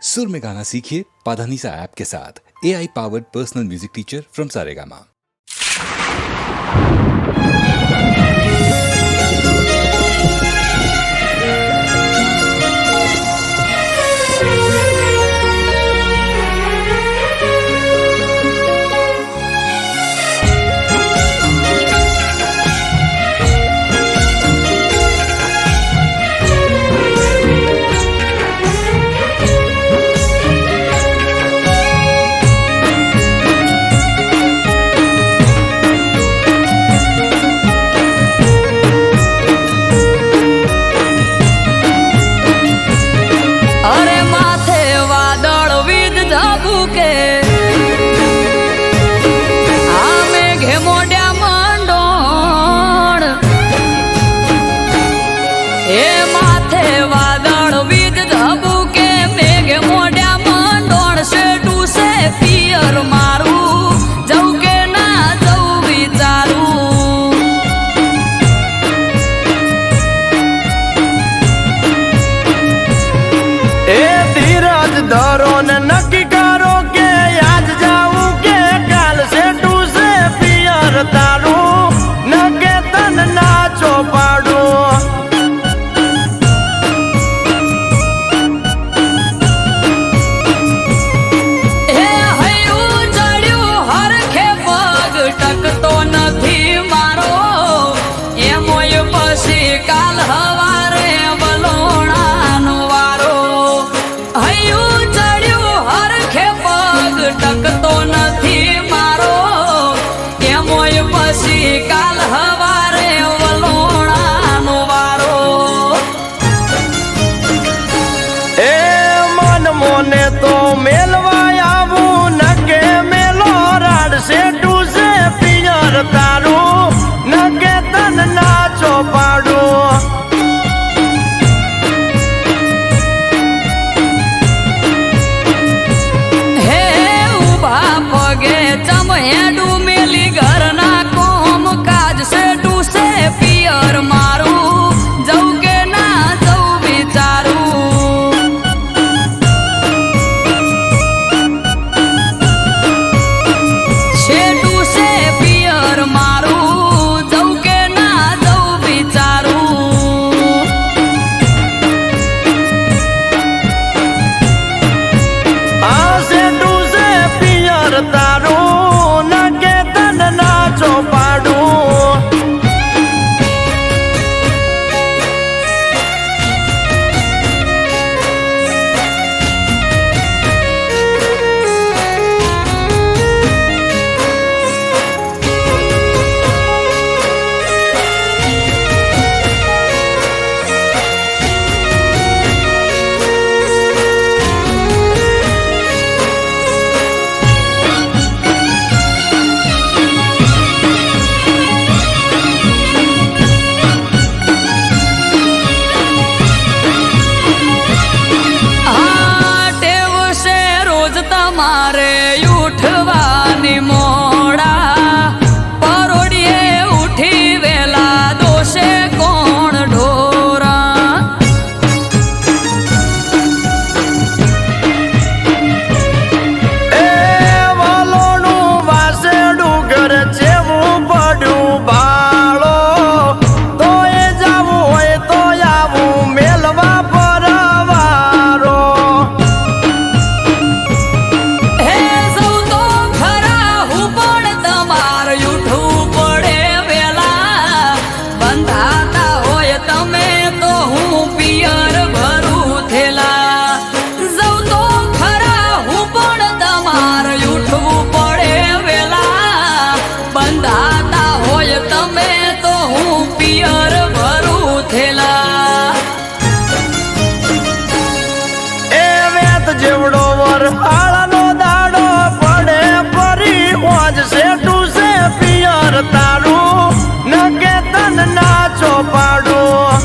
सुर में गाना सीखिए पाधानीसा ऐप के साथ। AI powered personal music teacher from Saregama. धरो ने नक्की करो के आज जाऊं के काल से टू से पियर तारू न के तन नाचो पाड़ू हे हयू चढ़्यू हर खे पग टकतो નથી મારો એમોય પછી કાલ હવારે બલોણાનો વારો હયુ ટકતો નથી મારો એમોય પછી કાલ હવારે વલોણાનો વારો એ મન મોને તો મેલવા આવું ન કે મેલો રાડ સે ટુ સે પિયર તારું ન કે તન નાચો પાડું જેવડો વર આળાનો દાડો પડે પરી ઓજ સે ટુ સે પિયર તારું ન કે તન નાચો પાડું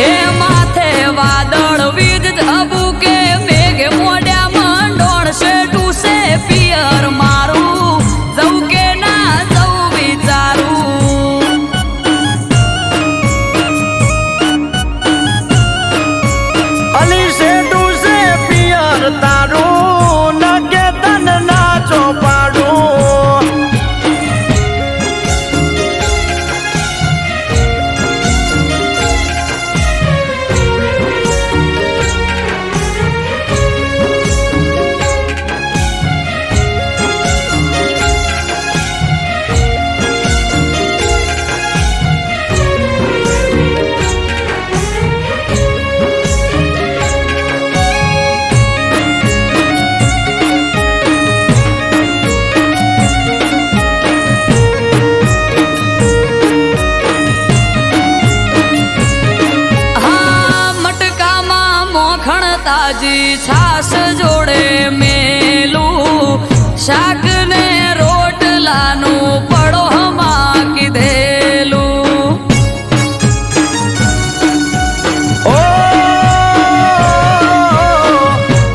એ માથે વાદળ વીજ ધબુકે મેઘ મોડ્યા મંડોળ સે ટુ સે પિયર મારું જવું કે ના જવું વિચારું તાજી છાસ જોડે મેલું શાક ને રોટલાનું પડોહમાં કીધેલું. ઓ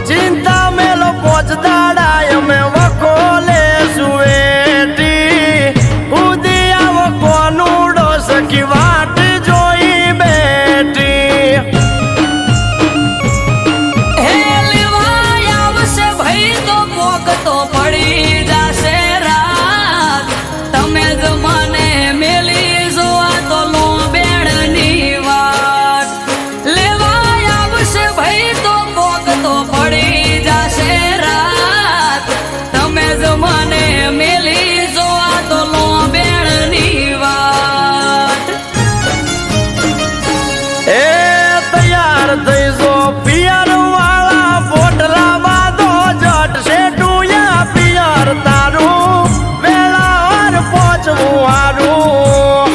ચિંતા મેલો પોચદાડા અમે વખોલે સુવેટી ઉદી આવો કોનુડો સખી વાટ જોઈ બેઠી. હે લેવાય આવશે ભાઈ તો પોક તો પડી જાશે રાત. તમે જ મને મેલી જોવા તો લો બેડની વાત. લેવાય આવશે ભાઈ તો પોક તો પડી જાશે રાત. તમે જ મને મેલી જોવા તો લો બેડની વાત. એ તૈયાર થઈ જો પિયર વાળા પોટલા બાંધો જટ શેઠુયા પિયર તારું વેળાવાર પહોંચવું હારું.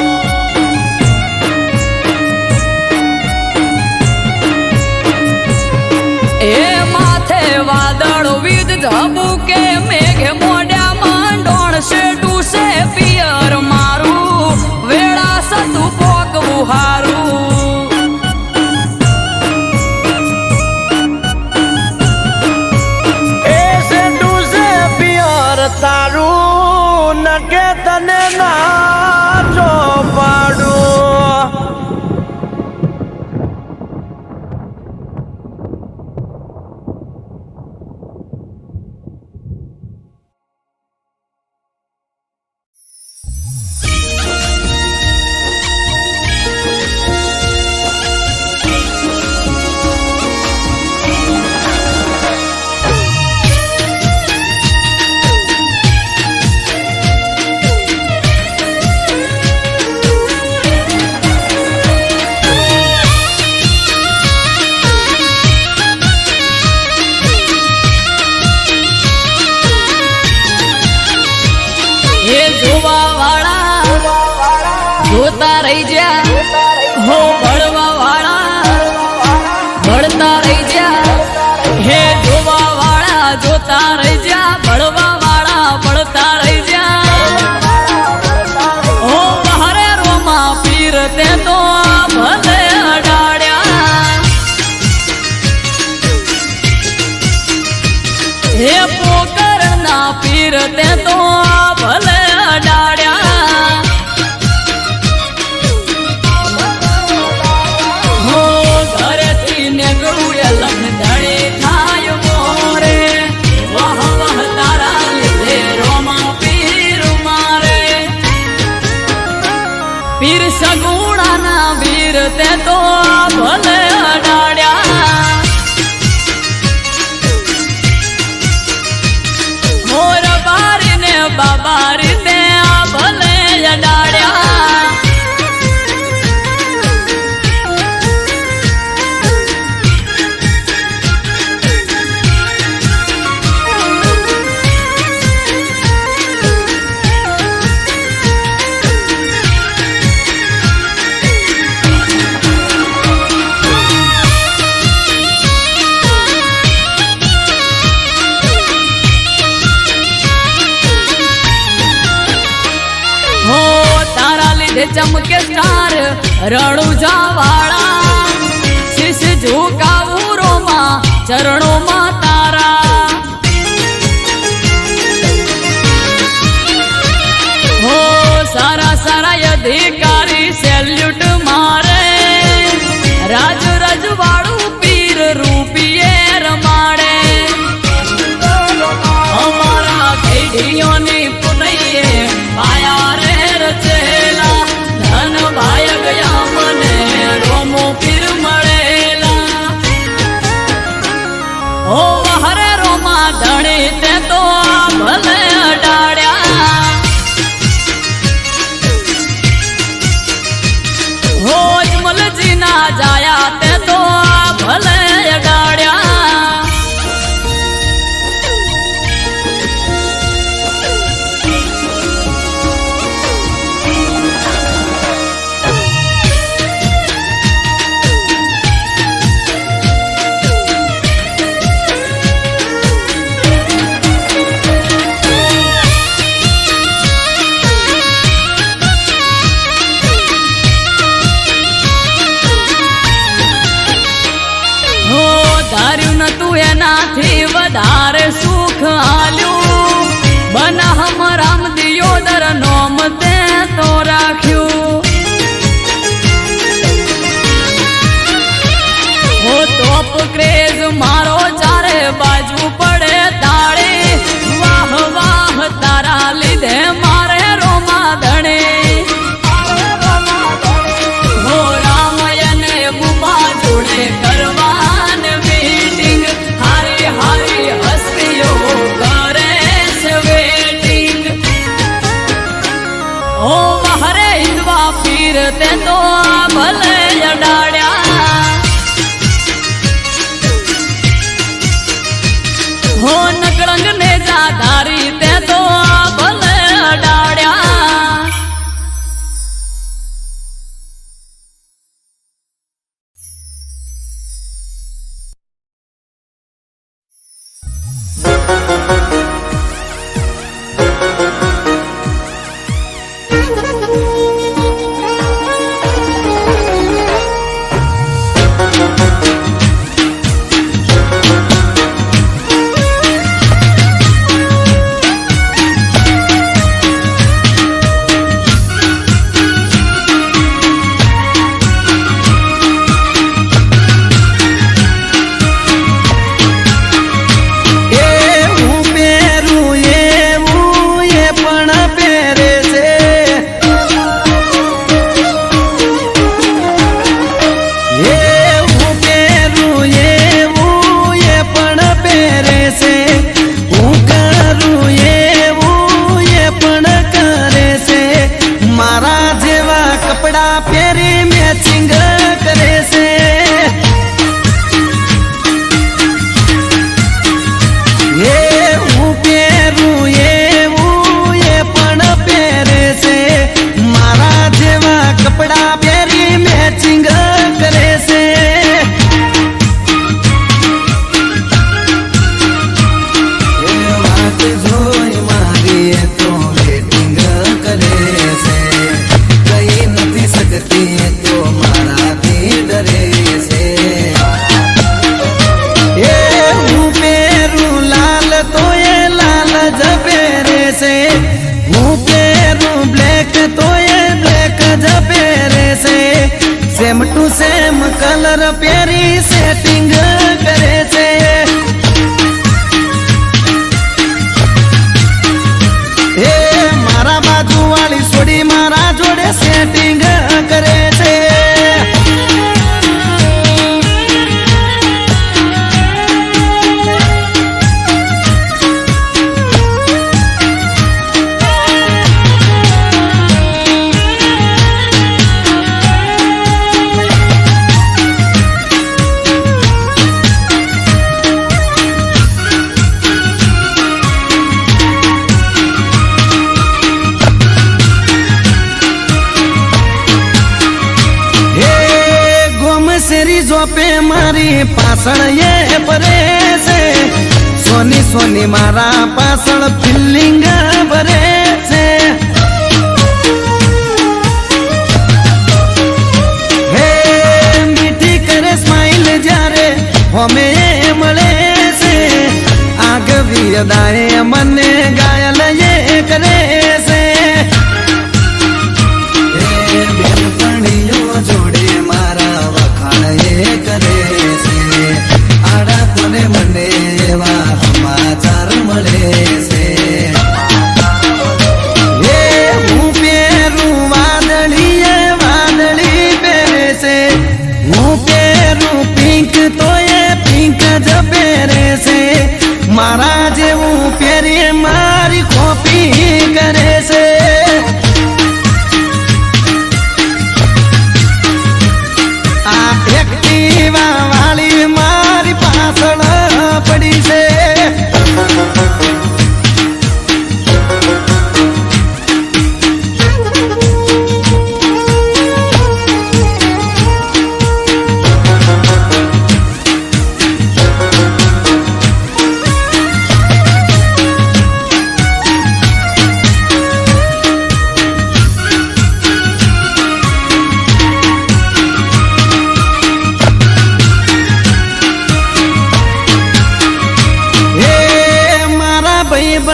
એ માથે વાદળ વીજ ઝબુકે મેઘે મોઢામાં ડોણશે ટૂસે પિયર મારું વેળા સતું પોકવું હારું. એ શેઠું છે પિયર તારું નકે તને ના જો પાડું. એ જોવા વાળા જોતા રહી જા હો ભળવા વાળા ભળતા રહી જા. હે જોવા વાળા જોતા રહી જા ભળવા વાળા ભળતા રહી જા. હો બહારે રોમા પીર તે તો ભલે અડાડ્યા. હે પોકર ના પીર તે તો ભલે અડાડ્યા. હો ઘરેથી નીકળું એ લખદડે થાય મોરે વાહ વાહ તારા લીધે રોમા પીર મારે. પીર સગુણાના વીર તે તો ભલે અડાડ્યા. મોર બારીને બાબારી તે ભલે અડાડ્યા. હો તારા લીધે ચમકે સ્ટાર રણુજા વાળા શીશ ઝુકાવું રોમાં ચરણોમાં તારા. હો સારા સારા અધિકારી સેલ્યુટ મારે રાજ રજવાડું પીર રૂપિયે રમાડે. અમારા પેઢીઓની પુનૈયે માયા રે રચેલા ધન ભાય ગયા મને રોમો પીર મળેલા. ઓ હરે રોમા ધણી તે તો ભલે અડાડ્યા. હો જમલજી ના જાયા તે તો ભલે અડાડ્યા. હતું એનાથી વધારે સુખ આલ્યું. બનાહમ રામ દિયોદર નોમ તે તો રાખ્યું. હો તોપ ક્રેઝ મારો ચારે બાજુ પડે તાળી. વાહ વાહ તારા લીધે મારે રોમા ધણે. હો રામાયને બુબા જોડે કરવાન મીટિંગ. હારી હારી હસ્તીઓ કરે છે વેટિંગ. ઓ મહારે હિંદવા પીર તે તો ભલે અડાડ્યા. હો નકળંગ ને જાધારી તે તો ભલે અડાડ્યા. सेम टू सेम कलर प्यारी सेटिंग करे छे। हे मारा बाजू वाली सोडी मारा जोड़े सेटिंग करे छे। पे मारी पासण ये भरे से सोनी सोनी मारा पासण फीलिंग भरे से। हे मीठी करे स्माइल जारे हमें मले से आगवी अदाए मने गायल ये करे से। हे बेनपणियों जोड़े मारा ये करे से आड़ा तने मने एवा समाचार मळे से। ये हूँ पेरू वादળી પહેરે છે। હું પેरू પિંક તો એ પિંક જ પહેરે છે। મારા જેવું પહેરે મારી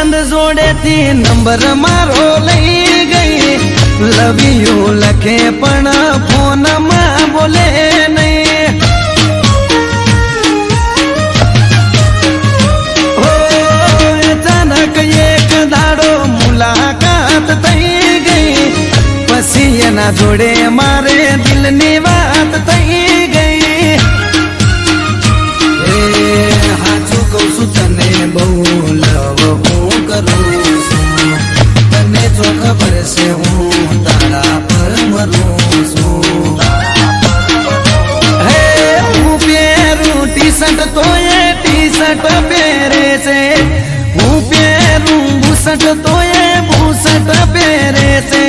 ફ્રેન્ડ જોડેથી નંબર મારો લઈ ગઈ લવ યુ લખે પણ ફોનમાં બોલે નહીં હો અચાનક એક દાડો મુલાકાત થઈ ગઈ પછી એના જોડે મારે દિલની વાત થઈ ગઈ હાચું કહું છું તને બહુ લવ હું કરું છું તને જો ખબર છે હું તારા પર મરું છું હે હું પહેરું ટી શર્ટ તો એ ટી શર્ટ પહેરે છે હું પહેરું બુશર્ટ તો એ બુશર્ટ પહેરે છે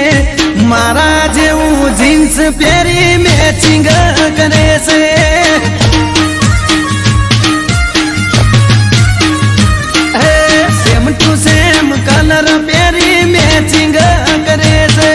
મારા જેવું જીન્સ પહેરી મેચિંગ કરે છે સેમ ટુ સેમ કલર પહેરી મેચિંગ કરે છે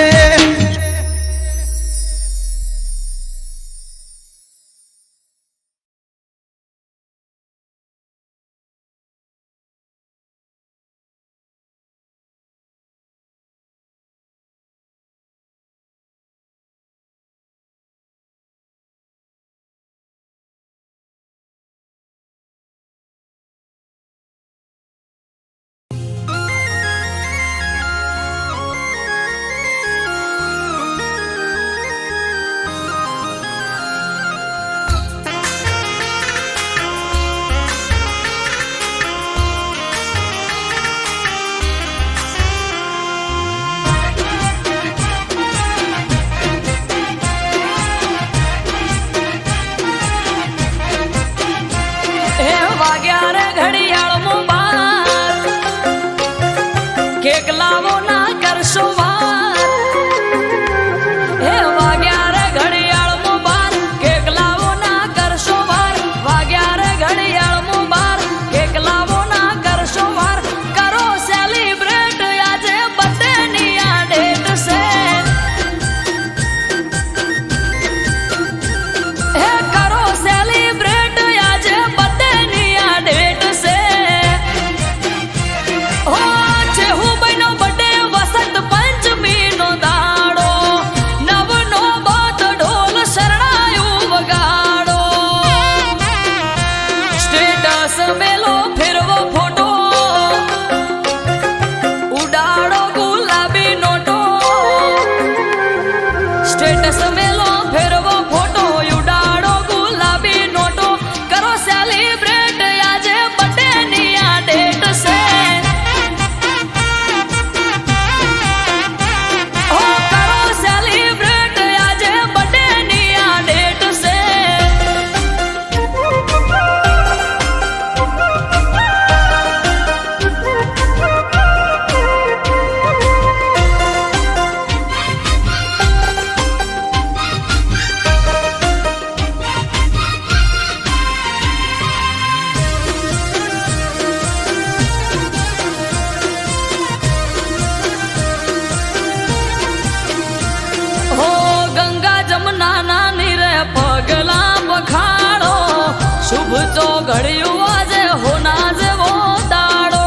તો ઘડ્યું આજે હોના જેવો દાડો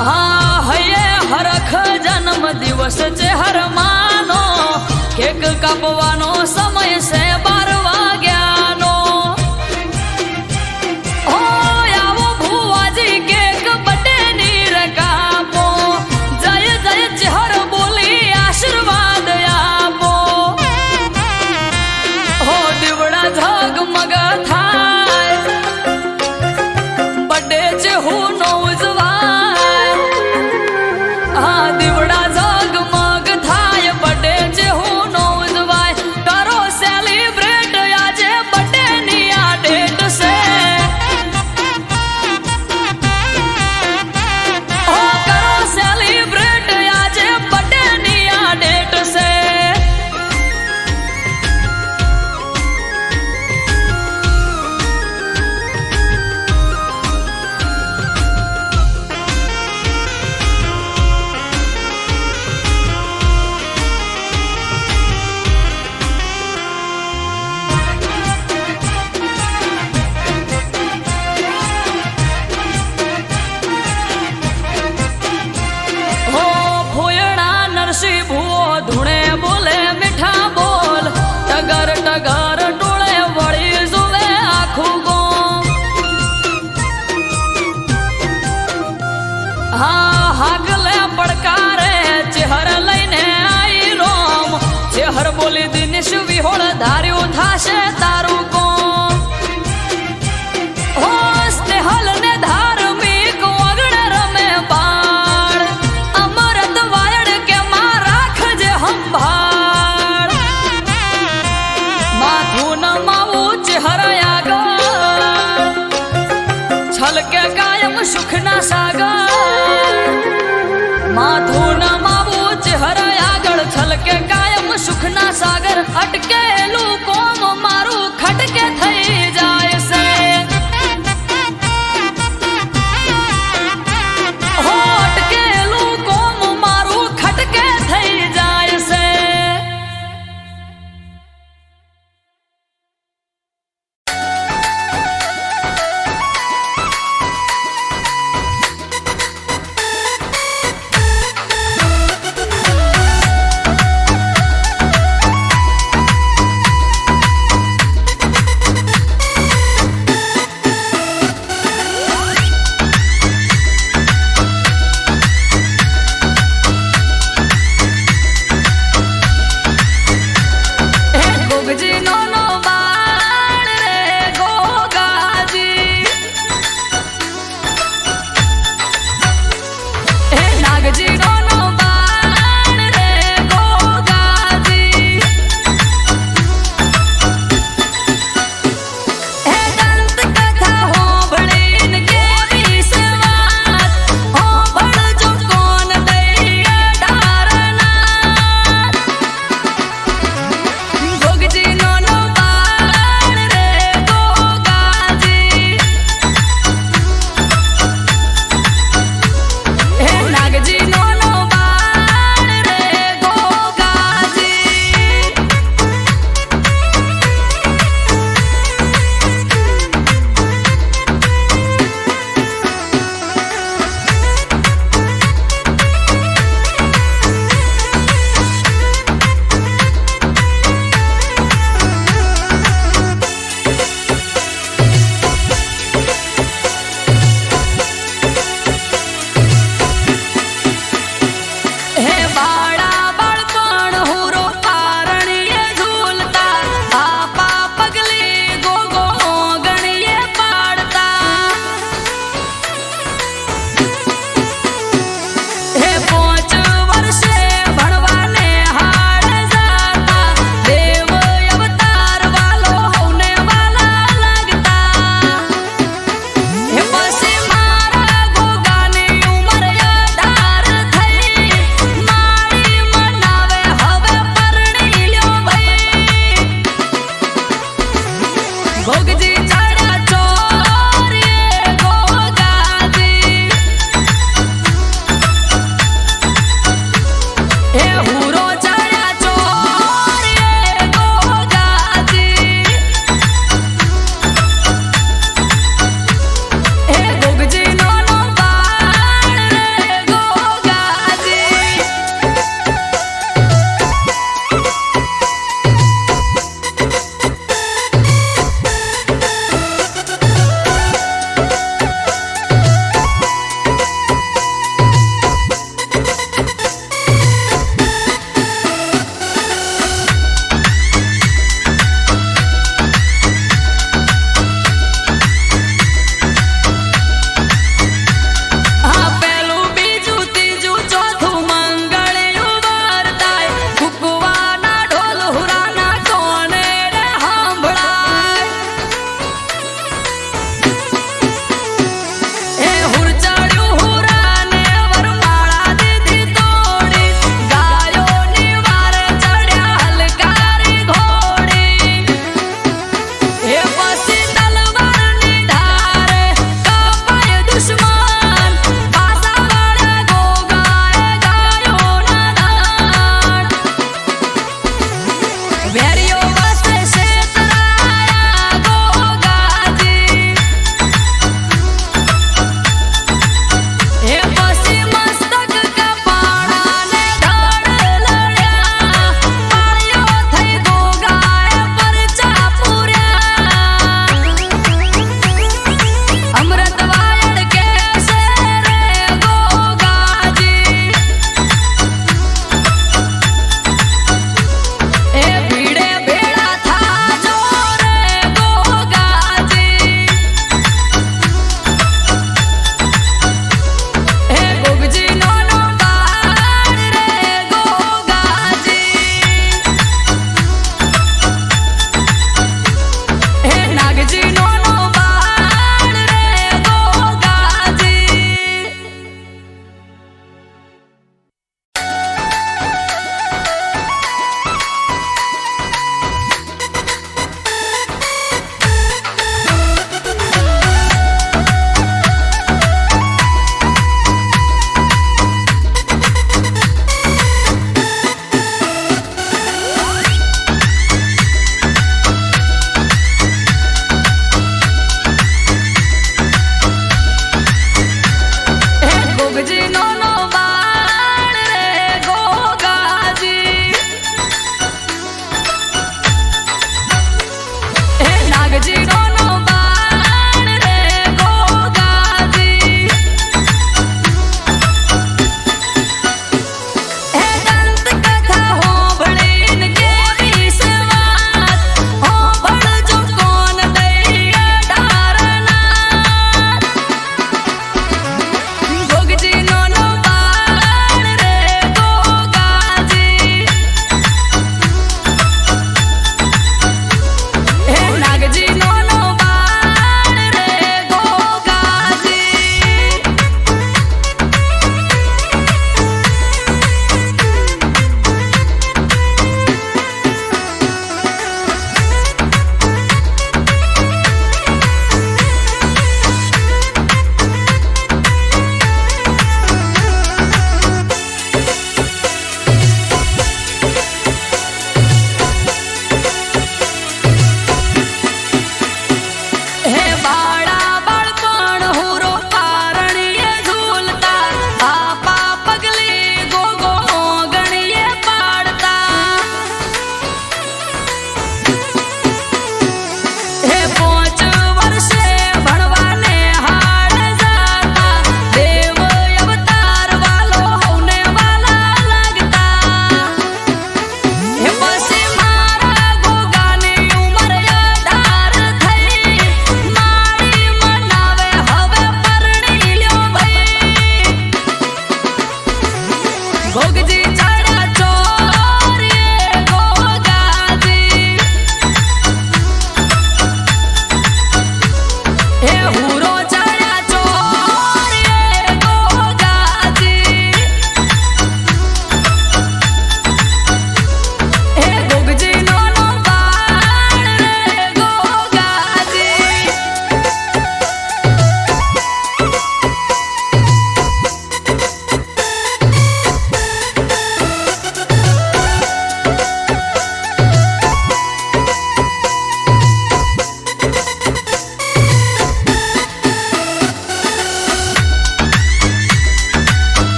હા હૈયે હરખ જન્મ દિવસ છે હર માનો કેક કાપવા